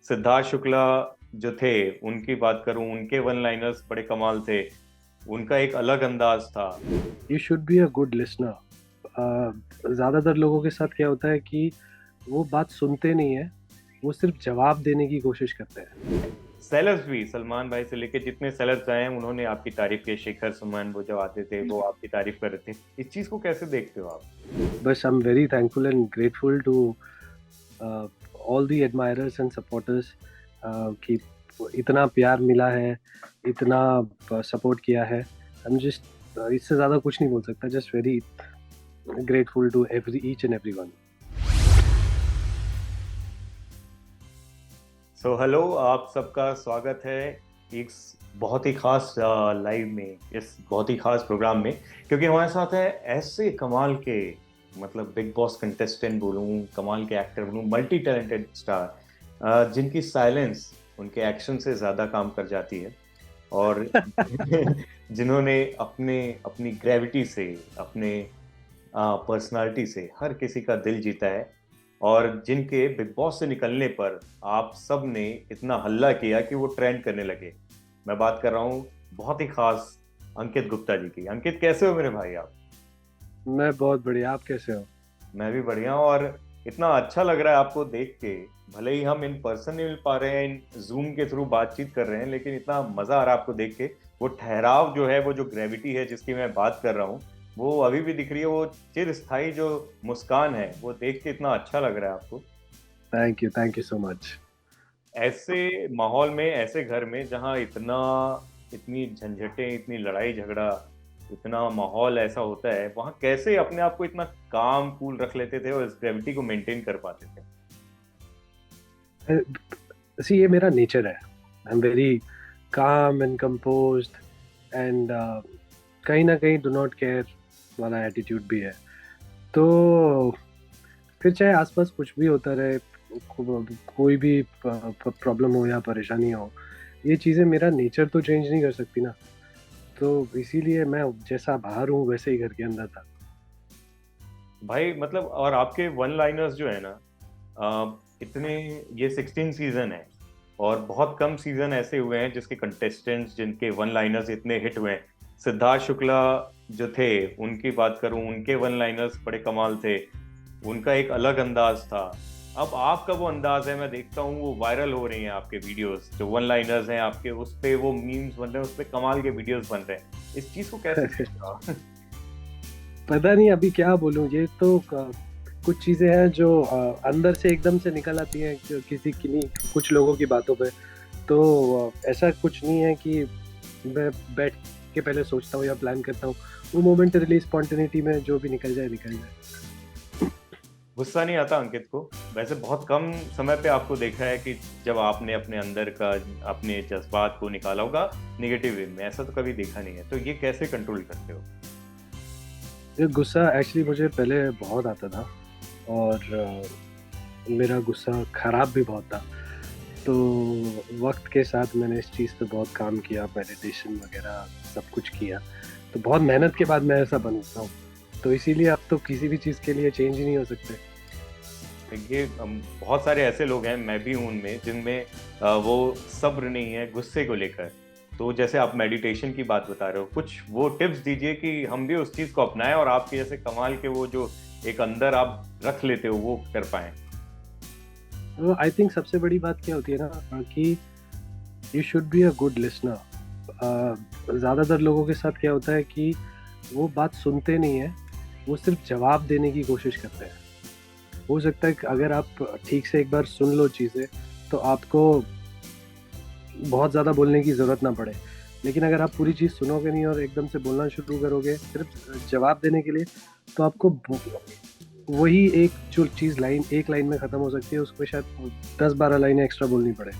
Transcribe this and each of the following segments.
सिद्धार्थ शुक्ला जो थे उनकी बात करूं, उनके वन लाइनर्स बड़े कमाल थे। उनका एक अलग अंदाज था। You should be a good listener. ज़्यादातर लोगों के साथ क्या होता है कि वो बात सुनते नहीं है, वो सिर्फ जवाब देने की कोशिश करते हैं। सेलर्स भी सलमान भाई से लेके जितने सेलर्स आए हैं उन्होंने आपकी तारीफ की। शेखर सुमन वो जब आते थे वो आपकी तारीफ कर रहे थे। इस चीज को कैसे देखते हो आप? बस I am very thankful and grateful to all the admirers and supporters कि इतना प्यार मिला है, इतना सपोर्ट किया है। आई एम जस्ट इससे ज़्यादा कुछ नहीं बोल सकता, just very grateful to every each and every one. So hello, आप सबका स्वागत है एक बहुत ही खास लाइव में, इस बहुत ही खास प्रोग्राम में। क्योंकि हमारे साथ है ऐसे कमाल के, मतलब बिग बॉस कंटेस्टेंट बोलूं, कमाल के एक्टर बोलूं, मल्टी टैलेंटेड स्टार, जिनकी साइलेंस उनके एक्शन से ज़्यादा काम कर जाती है। और जिन्होंने अपने अपनी ग्रेविटी से, अपने पर्सनालिटी से हर किसी का दिल जीता है। और जिनके बिग बॉस से निकलने पर आप सब ने इतना हल्ला किया कि वो ट्रेंड करने लगे। मैं बात कर रहा हूँ बहुत ही खास अंकित गुप्ता जी की। अंकित, कैसे हो मेरे भाई आप? मैं बहुत बढ़िया, आप कैसे हो? मैं भी बढ़िया हूँ। और इतना अच्छा लग रहा है आपको देख के। भले ही हम इन पर्सन नहीं मिल पा रहे हैं, इन जूम के थ्रू बातचीत कर रहे हैं, लेकिन इतना मजा आ रहा है आपको देख के। वो ठहराव जो है, वो जो ग्रेविटी है जिसकी मैं बात कर रहा हूँ, वो अभी भी दिख रही है। वो चिरस्थायी जो मुस्कान है, वो देख के इतना अच्छा लग रहा है आपको। Thank you so much. ऐसे माहौल में, ऐसे घर में जहाँ इतनी झंझटें, इतनी लड़ाई झगड़ा, इतना माहौल ऐसा होता है, वहाँ कैसे अपने आप को इतना काम कूल रख लेते थे और इस ग्रेविटी को मेंटेन कर पाते थे? सी, ये मेरा नेचर है। आई am very calm and composed and कहीं ना कहीं डू नॉट केयर वाला एटीट्यूड भी है। तो फिर चाहे आसपास कुछ भी होता रहे, कोई भी प्रॉब्लम हो या परेशानी हो, ये चीज़ें मेरा नेचर तो चेंज नहीं कर सकती ना। तो इसीलिए मैं जैसा बाहर हूँ वैसे ही घर के अंदर था। भाई मतलब, और आपके वन लाइनर्स जो है ना, इतने, ये 16 सीजन है और बहुत कम सीजन ऐसे हुए हैं जिसके कंटेस्टेंट्स, जिनके वन लाइनर्स इतने हिट हुए हैं। सिद्धार्थ शुक्ला जो थे उनकी बात करूं, उनके वन लाइनर्स बड़े कमाल थे। उनका एक अलग अंदाज था। अब आपका वो अंदाज है, मैं देखता हूँ वो वायरल हो रही हैं आपके वीडियोस, जो वन लाइनर्स हैं आपके, उस पे वो मीम्स बन रहे हैं, उस पे कमाल के वीडियोस बन रहे हैं। इस चीज को कैसे देखते हो आप? पता नहीं अभी क्या बोलूँ, ये तो कुछ चीज़ें हैं जो अंदर से एकदम से निकल आती हैं किसी किन्हीं कुछ लोगों की बातों पे। तो ऐसा कुछ नहीं है कि मैं बैठ के पहले सोचता हूँ या प्लान करता हूँ। वो मोमेंट रिलीज स्पॉन्टेनिटी में जो भी निकल जाए निकल जाए। गुस्सा नहीं आता अंकित को? वैसे बहुत कम समय पे आपको देखा है कि जब आपने अपने अंदर का, अपने जज्बात को निकाला होगा निगेटिव वे में। ऐसा तो कभी देखा नहीं है। तो ये कैसे कंट्रोल करते हो? ये गुस्सा एक्चुअली मुझे पहले बहुत आता था, और मेरा गुस्सा खराब भी बहुत था। तो वक्त के साथ मैंने इस चीज़ पे बहुत काम किया, मेडिटेशन वगैरह सब कुछ किया। तो बहुत मेहनत के बाद मैं ऐसा बनता हूँ। तो इसीलिए अब तो किसी भी चीज़ के लिए चेंज ही नहीं हो सकते। ये बहुत सारे ऐसे लोग हैं, मैं भी हूँ उनमें, जिनमें वो सब्र नहीं है गुस्से को लेकर। तो जैसे आप मेडिटेशन की बात बता रहे हो, कुछ वो टिप्स दीजिए कि हम भी उस चीज़ को अपनाएं और आपके जैसे कमाल के वो जो एक अंदर आप रख लेते हो वो कर पाएं। तो आई थिंक सबसे बड़ी बात क्या होती है ना कि you should be a good listener. ज़्यादातर लोगों के साथ क्या होता है कि वो बात सुनते नहीं है, वो सिर्फ जवाब देने की कोशिश करते हैं। हो सकता है कि अगर आप ठीक से एक बार सुन लो चीज़ें, तो आपको बहुत ज़्यादा बोलने की ज़रूरत ना पड़े। लेकिन अगर आप पूरी चीज़ सुनोगे नहीं और एकदम से बोलना शुरू करोगे सिर्फ जवाब देने के लिए, तो आपको वही एक जो चीज़ लाइन एक लाइन में ख़त्म हो सकती है, उसमें शायद 10-12 लाइनें एक्स्ट्रा बोलनी पड़े।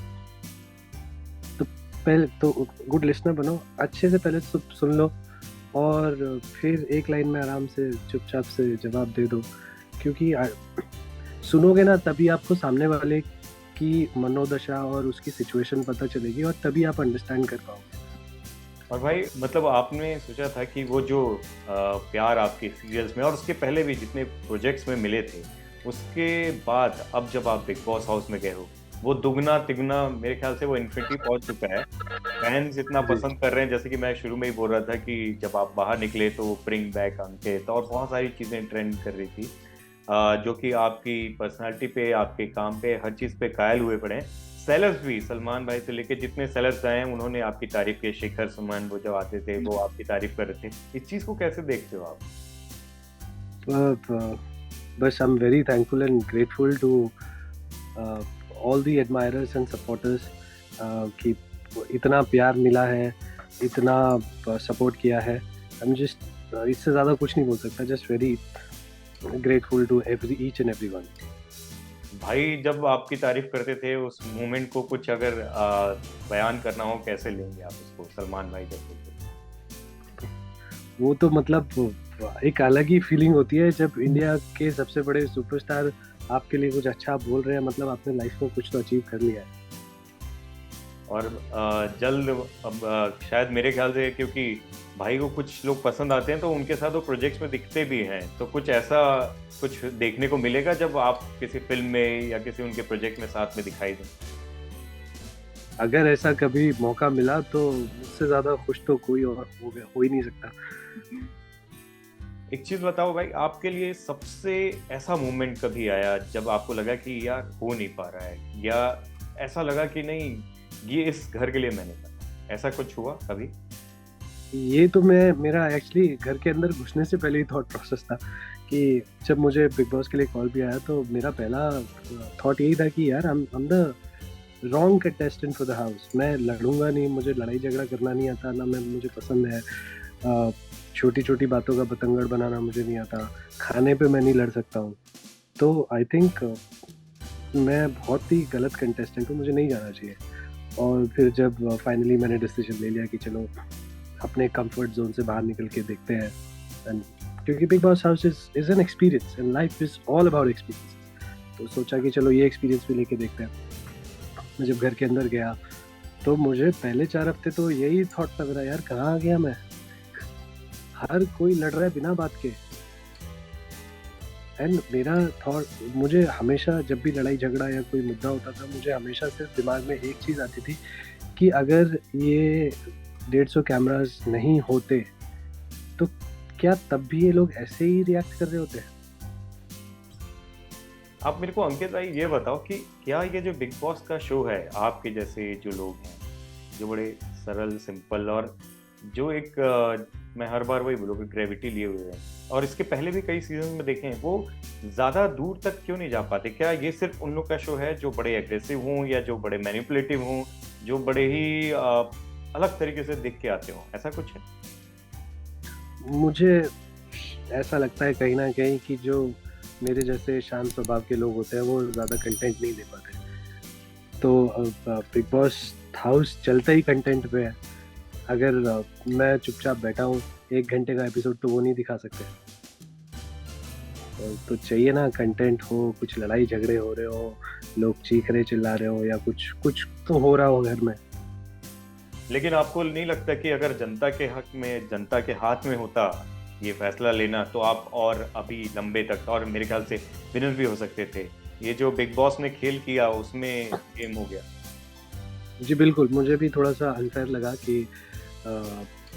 तो पहले तो गुड लिसनर बनो, अच्छे से पहले सुन लो, और फिर एक लाइन में आराम से चुपचाप से जवाब दे दो। क्योंकि सुनोगे ना, तभी आपको सामने वाले की मनोदशा और उसकी सिचुएशन पता चलेगी, और तभी आप अंडरस्टैंड कर पाओगे। और भाई मतलब, आपने सोचा था कि वो जो प्यार आपके सीरियल्स में और उसके पहले भी जितने प्रोजेक्ट्स में मिले थे, उसके बाद अब जब आप बिग बॉस हाउस में गए हो, वो दुगना तिगुना मेरे ख्याल से वो इन्फिनिटी पहुंच चुका है। फैंस इतना जी। पसंद कर रहे हैं, जैसे कि मैं शुरू में ही बोल रहा था कि जब आप बाहर निकले तो ब्रिंग बैक अंकित और बहुत सारी चीजें ट्रेंड कर रही थी, जो कि आपकी पर्सनालिटी पे, आपके काम पे, हर चीज पे कायल हुए पड़े हैं। सेलर्स भी, सलमान भाई से लेके जितने सेलर्स आए हैं उन्होंने आपकी तारीफ की। शिखर सुमन वो जब आते थे वो आपकी तारीफ कर रहे थे। इस चीज को कैसे देखते हो आप? बस I am very thankful and grateful to all the admirers and supporters कि इतना प्यार मिला है, इतना सपोर्ट किया है। आई एम जस्ट इससे ज़्यादा कुछ नहीं बोल सकता, just very grateful to every each and every one. भाई जब आपकी तारीफ करते थे उस मोमेंट को कुछ अगर बयान करना हो, कैसे लेंगे आप उसको, सलमान भाई जब बोलते थे? वो तो मतलब एक अलग ही फीलिंग होती है जब इंडिया के सबसे बड़े सुपरस्टार आपके लिए कुछ अच्छा बोल रहे हैं, मतलब आपने लाइफ में कुछ तो अचीव कर लिया है। और जल्द अब शायद मेरे ख्याल से, क्योंकि भाई को कुछ लोग पसंद आते हैं तो उनके साथ वो प्रोजेक्ट्स में दिखते भी हैं, तो कुछ ऐसा कुछ देखने को मिलेगा जब आप किसी फिल्म में या किसी उनके प्रोजेक्ट में साथ में दिखाई दें? अगर ऐसा कभी मौका मिला तो मुझसे ज़्यादा खुश तो कोई और हो ही नहीं सकता। एक चीज बताओ भाई, आपके लिए सबसे ऐसा मोमेंट कभी आया जब आपको लगा कि यार हो नहीं पा रहा है, या ऐसा लगा कि नहीं ये इस घर के लिए मैंने करा, ऐसा कुछ हुआ कभी? ये तो मेरा एक्चुअली घर के अंदर घुसने से पहले ही थॉट प्रोसेस था कि जब मुझे बिग बॉस के लिए कॉल भी आया तो मेरा पहला थॉट यही था कि यार I am the wrong contestant for the house. मैं लड़ूंगा नहीं, मुझे लड़ाई झगड़ा करना नहीं आता, ना मुझे पसंद है। छोटी छोटी बातों का बतंगड़ बनाना मुझे नहीं आता, खाने पे मैं नहीं लड़ सकता हूँ। तो आई थिंक मैं बहुत ही गलत कंटेस्टेंट हूँ, मुझे नहीं जाना चाहिए। और फिर जब फाइनली मैंने डिसीजन ले लिया कि चलो अपने कंफर्ट जोन से बाहर निकल के देखते हैं, एंड क्योंकि big boss house is an experience and life is all about experience, तो सोचा कि चलो ये एक्सपीरियंस भी लेके देखते हैं। मैं जब घर के अंदर गया तो मुझे पहले 4 हफ्ते तो यही थॉट लग रहा है, यार कहाँ आ गया मैं, हर कोई लड़ रहा है बिना बात के। एंड मेरा थॉट, मुझे हमेशा जब भी लड़ाई झगड़ा या कोई मुद्दा होता था, मुझे हमेशा सिर्फ दिमाग में एक चीज़ आती थी कि अगर ये 150 कैमरास नहीं होते तो क्या तब भी ये लोग ऐसे ही रिएक्ट कर रहे होते? आप मेरे को अंकित भाई ये बताओ कि क्या ये जो बिग बॉस का शो है, आपके जैसे जो लोग हैं जो बड़े सरल सिंपल और जो एक मैं हर बार वही बोलूँगा ग्रेविटी लिए हुए हैं, और इसके पहले भी कई सीजन में देखे हैं, वो ज़्यादा दूर तक क्यों नहीं जा पाते? क्या ये सिर्फ उन लोग का शो है जो बड़े एग्रेसिव हों या जो बड़े मैनिपुलेटिव हों, जो बड़े ही अलग तरीके से दिख के आते हों, ऐसा कुछ है? मुझे ऐसा लगता है कहीं ना कहीं कि जो मेरे जैसे शांत स्वभाव के लोग होते हैं वो ज़्यादा कंटेंट नहीं दे पाते। तो बिग बॉस हाउस चलता ही कंटेंट पे है। अगर मैं चुपचाप बैठा हूँ 1 घंटे का एपिसोड तो वो नहीं दिखा सकते। तो चाहिए ना कंटेंट हो, कुछ लड़ाई झगड़े हो रहे हो, लोग चीख रहे चिल्ला रहे हो, या कुछ कुछ तो हो रहा हो घर में। लेकिन आपको नहीं लगता कि अगर जनता के हक में, जनता के हाथ में होता ये फैसला लेना, तो आप और अभी लंबे तक, और मेरे ख्याल से विनर भी हो सकते थे? ये जो बिग बॉस ने खेल किया उसमें गेम हो गया। जी बिल्कुल, मुझे भी थोड़ा सा अनफेयर लगा कि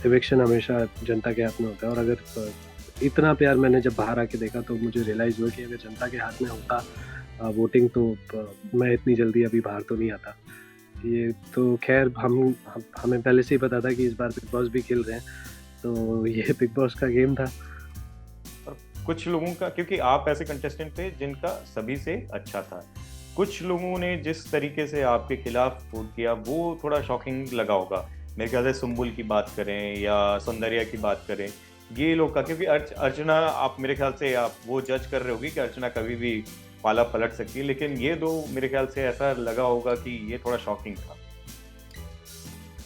इविक्शन हमेशा जनता के हाथ में होता है। और अगर इतना प्यार मैंने जब बाहर आके देखा तो मुझे रियलाइज़ हुआ कि अगर जनता के हाथ में होता वोटिंग तो मैं इतनी जल्दी अभी बाहर तो नहीं आता। ये तो खैर हमें पहले से ही पता था कि इस बार बिग बॉस भी खेल रहे हैं, तो ये बिग बॉस का गेम था। और कुछ लोगों का, क्योंकि आप ऐसे कंटेस्टेंट थे जिनका सभी से अच्छा था, कुछ लोगों ने जिस तरीके से आपके खिलाफ वोट किया वो थोड़ा शॉकिंग लगा होगा। मेरे ख्याल से सुम्बुल की बात करें या सौंदर्या की बात करें, ये लोग का, क्योंकि अर्चना, आप मेरे ख्याल से आप वो जज कर रहे होगी कि अर्चना कभी भी पाला पलट सकती है, लेकिन ये दो मेरे ख्याल से ऐसा लगा होगा कि ये थोड़ा शॉकिंग था।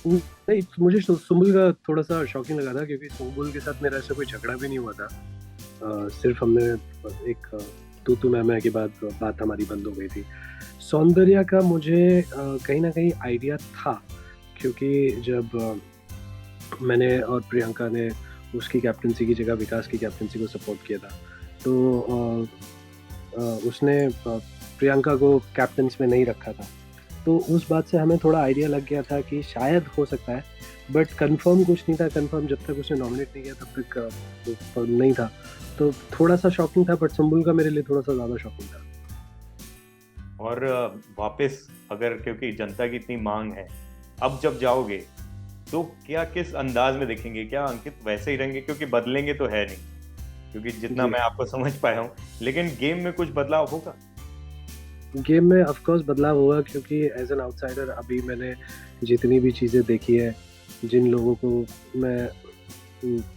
नहीं, मुझे सुम्बुल का थोड़ा सा शॉकिंग लगा था क्योंकि सुम्बुल के साथ मेरा ऐसा कोई झगड़ा भी नहीं हुआ था। सिर्फ हमने एक तू मैं के बाद बात हमारी बंद हो गई थी। सौंदर्या का मुझे कहीं ना कहीं आइडिया था, क्योंकि जब मैंने और प्रियंका ने उसकी कैप्टनसी की जगह विकास की कैप्टनसी को सपोर्ट किया था, तो उसने प्रियंका को कैप्टन्स में नहीं रखा था। तो उस बात से हमें थोड़ा आइडिया लग गया था कि शायद हो सकता है, बट कंफर्म कुछ नहीं था। कंफर्म जब तक उसने नॉमिनेट नहीं किया तब तक तो नहीं था। तो थोड़ा सा शॉकिंग था, बट संबुल का मेरे लिए थोड़ा सा ज़्यादा शॉकिंग था। और वापस अगर, क्योंकि जनता की इतनी मांग है, अब जब जाओगे तो क्या किस अंदाज में देखेंगे? क्या अंकित वैसे ही रहेंगे? क्योंकि बदलेंगे तो है नहीं, क्योंकि जितना जी, मैं आपको समझ पाया हूँ, लेकिन गेम में कुछ बदलाव होगा? गेम में ऑफ कोर्स बदलाव होगा, क्योंकि एज एन आउटसाइडर अभी मैंने जितनी भी चीज़ें देखी है, जिन लोगों को मैं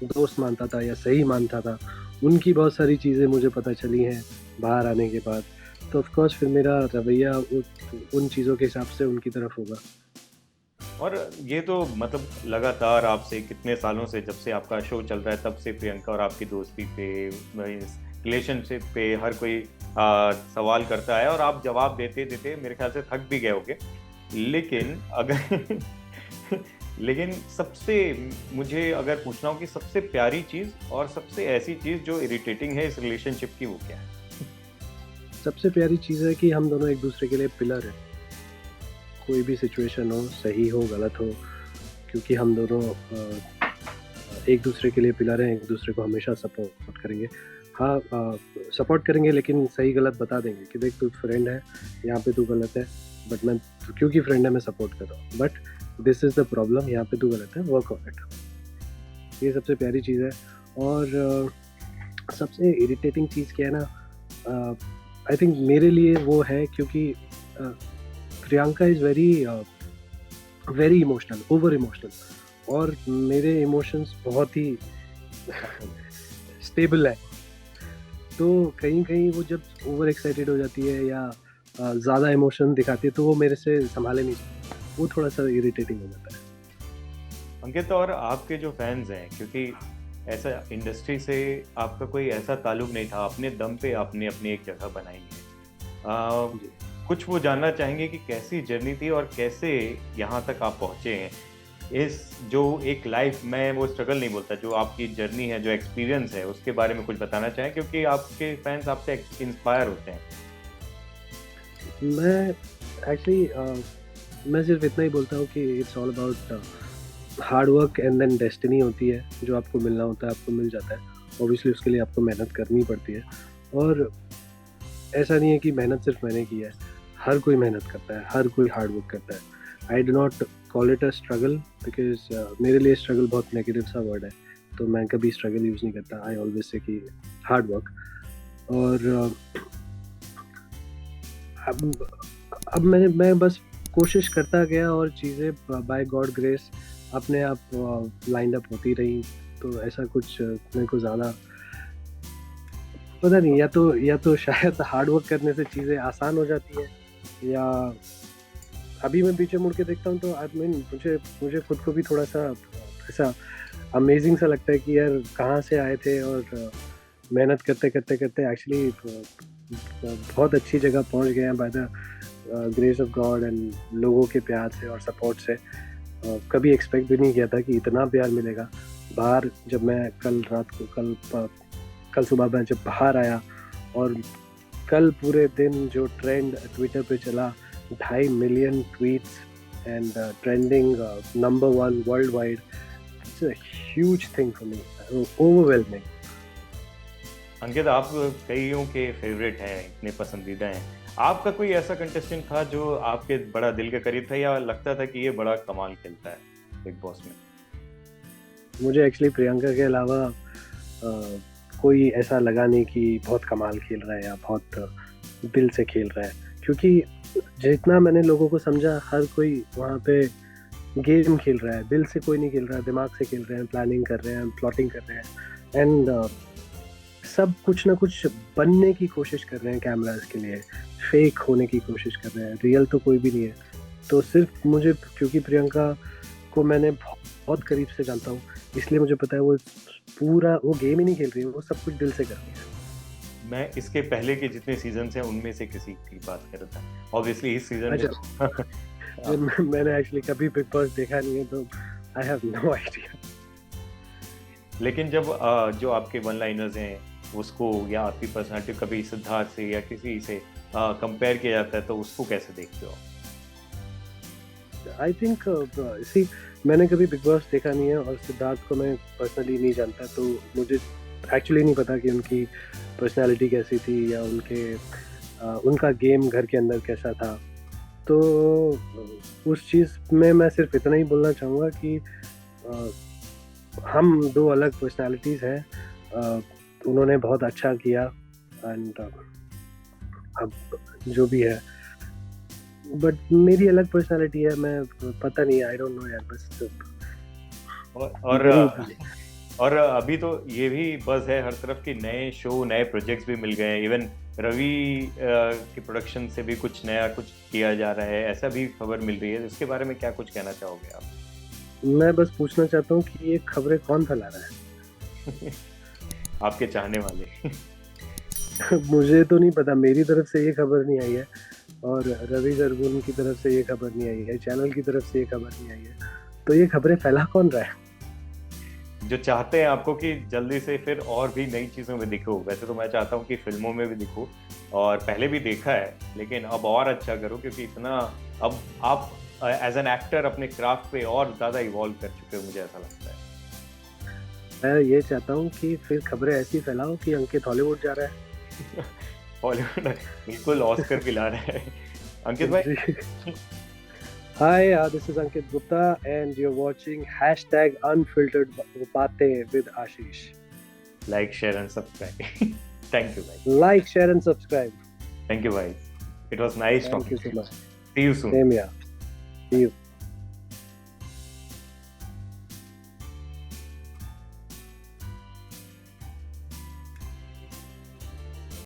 दोस्त मानता था या सही मानता था, उनकी बहुत सारी चीज़ें मुझे पता चली हैं बाहर आने के बाद। तो ऑफ कोर्स फिर मेरा रवैया उन चीज़ों के हिसाब से उनकी तरफ होगा। और ये तो मतलब लगातार आपसे कितने सालों से, जब से आपका शो चल रहा है तब से प्रियंका और आपकी दोस्ती पे, रिलेशनशिप पे हर कोई सवाल करता है और आप जवाब देते देते मेरे ख्याल से थक भी गए होगे। लेकिन अगर लेकिन सबसे, मुझे अगर पूछना हो कि सबसे प्यारी चीज और सबसे ऐसी चीज जो इरिटेटिंग है इस रिलेशनशिप की, वो क्या है? सबसे प्यारी चीज़ है कि हम दोनों एक दूसरे के लिए पिलर हैं। कोई भी सिचुएशन हो, सही हो गलत हो, क्योंकि हम दोनों एक दूसरे के लिए पिलर हैं, एक दूसरे को हमेशा सपोर्ट करेंगे। हाँ, सपोर्ट करेंगे, लेकिन सही गलत बता देंगे कि देख तू फ्रेंड है, यहाँ पे तू गलत है, बट मैं, क्योंकि फ्रेंड है मैं सपोर्ट कर रहा हूँ, but this is the problem, यहाँ पे तू गलत है, वर्क ऑन इट। ये सबसे प्यारी चीज़ है। और सबसे इरिटेटिंग चीज़ क्या है ना, आई थिंक मेरे लिए वो है, क्योंकि Priyanka is very very emotional, over emotional, और मेरे इमोशंस बहुत ही स्टेबल है। तो कहीं कहीं वो जब ओवर एक्साइटेड हो जाती है या ज़्यादा इमोशन दिखाती है, तो वो मेरे से संभाले नहीं जाती। वो थोड़ा सा इरिटेटिंग हो जाता है। अंकित, और आपके जो फैंस हैं, क्योंकि ऐसा इंडस्ट्री से आपका कोई ऐसा ताल्लुक नहीं था, अपने दम पे आपने अपनी एक जगह बनाई है। जी। कुछ वो जानना चाहेंगे कि कैसी जर्नी थी और कैसे यहाँ तक आप पहुँचे हैं। इस जो एक लाइफ, मैं वो स्ट्रगल नहीं बोलता, जो आपकी जर्नी है, जो एक्सपीरियंस है, उसके बारे में कुछ बताना चाहें, क्योंकि आपके फैंस आपसे इंस्पायर होते हैं। मैं एक्चुअली मैं सिर्फ इतना ही बोलता हूँ कि it's all about hard work, and then destiny होती है, जो आपको मिलना होता है आपको मिल जाता है। ऑब्वियसली उसके लिए आपको मेहनत करनी पड़ती है, और ऐसा नहीं है कि मेहनत सिर्फ मैंने की है, हर कोई मेहनत करता है, हर कोई हार्ड वर्क करता है। I do not call it a struggle, because मेरे लिए स्ट्रगल बहुत नेगेटिव सा वर्ड है, तो मैं कभी स्ट्रगल यूज़ नहीं करता। आई ऑलवेज से कि हार्ड वर्क। और अब मैं बस कोशिश करता गया, और चीज़ें बाय गॉड ग्रेस अपने आप लाइंड अप होती रही। तो ऐसा कुछ मेरे को ज़्यादा पता नहीं, या तो शायद हार्ड वर्क करने से चीज़ें आसान हो जाती है, या अभी मैं पीछे मुड़ के देखता हूँ तो आई मीन मुझे खुद को भी थोड़ा सा ऐसा अमेजिंग सा लगता है कि यार कहाँ से आए थे, और मेहनत करते करते करते एक्चुअली बहुत अच्छी जगह पहुँच गए हैं by the grace of God and लोगों के प्यार से और सपोर्ट से। कभी एक्सपेक्ट भी नहीं किया था कि इतना प्यार मिलेगा। बाहर जब मैं कल सुबह मैं जब बाहर आया, और कल पूरे दिन जो ट्रेंड ट्विटर पे चला, 2.5 million tweets and trending number 1 world wide, it's a huge thing for me, overwhelming. Ankit, आप कईयों के फेवरेट हैं, इतने पसंदीदा हैं। आपका कोई ऐसा कंटेस्टेंट था जो आपके बड़ा दिल के करीब था, या लगता था कि ये बड़ा कमाल खेलता है बिग बॉस में? मुझे एक्चुअली प्रियंका के अलावा कोई ऐसा लगा नहीं कि बहुत कमाल खेल रहा है या बहुत दिल से खेल रहा है, क्योंकि जितना मैंने लोगों को समझा, हर कोई वहाँ पे गेम खेल रहा है, दिल से कोई नहीं खेल रहा है, दिमाग से खेल रहे हैं, प्लानिंग कर रहे हैं, प्लॉटिंग कर रहे हैं, एंड सब कुछ ना कुछ बनने की कोशिश कर रहे हैं कैमरास के लिए, फेक होने की कोशिश कर रहे हैं, रियल तो कोई भी नहीं है। तो सिर्फ मुझे, क्योंकि प्रियंका को मैंने बहुत करीब से जानता हूँ, इसलिए मुझे पता है वो पूरा वो गेम ही नहीं खेल रही है, वो सब कुछ दिल से कर रही है। मैं इसके पहले के जितने सीजन हैं उनमें से किसी की बात कर रहा था। ऑब्वियसली इस सीजन में मैंने एक्चुअली कभी बिग बॉस देखा नहीं है, तो आई हैव नो आइडिया। लेकिन जब जो आपके वन लाइनर्स हैं उसको, या आपकी पर्सनालिटी कभी सिद्धार्थ से या किसी से कंपेयर किया जाता है, तो उसको कैसे देखते हो? आई थिंक सी मैंने कभी बिग बॉस देखा नहीं है और सिद्धार्थ को मैं पर्सनली नहीं जानता, तो मुझे एक्चुअली नहीं पता कि उनकी पर्सनालिटी कैसी थी या उनका गेम घर के अंदर कैसा था। तो उस चीज़ में मैं सिर्फ इतना ही बोलना चाहूँगा कि हम दो अलग पर्सनालिटीज़ हैं। उन्होंने बहुत अच्छा किया एंड अब जो भी है, बट मेरी अलग पर्सनालिटी है, मैं पता नहीं, आई डोंट नो यार, बस और अभी तो ये भी बज़ है हर तरफ कि नए शो नए प्रोजेक्ट्स भी मिल गए, इवन रवि की प्रोडक्शन से भी कुछ नया कुछ किया जा रहा है, ऐसा भी खबर मिल रही है। इसके बारे में क्या कुछ कहना चाहोगे आप? मैं बस पूछना चाहता हूँ कि ये खबरें कौन फैला रहा है? आपके चाहने वाले। मुझे तो नहीं पता, मेरी तरफ से ये खबर नहीं आई है और रवि जरगुन की तरफ से ये खबर नहीं आई है, चैनल की तरफ से ये खबर नहीं आई है, तो ये खबरें फैला कौन रहा है? जो चाहते हैं आपको कि जल्दी से फिर और भी नई चीज़ों में दिखो। वैसे तो मैं चाहता हूँ कि फिल्मों में भी दिखो, और पहले भी देखा है, लेकिन अब और अच्छा करो, क्योंकि इतना अब आप एज एन एक्टर अपने क्राफ्ट पे और ज़्यादा इवॉल्व कर चुके हो, मुझे ऐसा लगता है। मैं ये चाहता हूँ कि फिर खबरें ऐसी फैलाओ कि अंकित हॉलीवुड जा रहा है। हॉलीवुड बिल्कुल ऑस्कर भी ला रहा है अंकित भाई। Hi, this is Ankit Gupta and you're watching #Unfiltered Baatein with Ashish. Like, share and subscribe. Thank you, bhai. Like, share and subscribe. Thank you, bhai. It was nice Thank talking you so to you. much. See you soon. Same here. See you.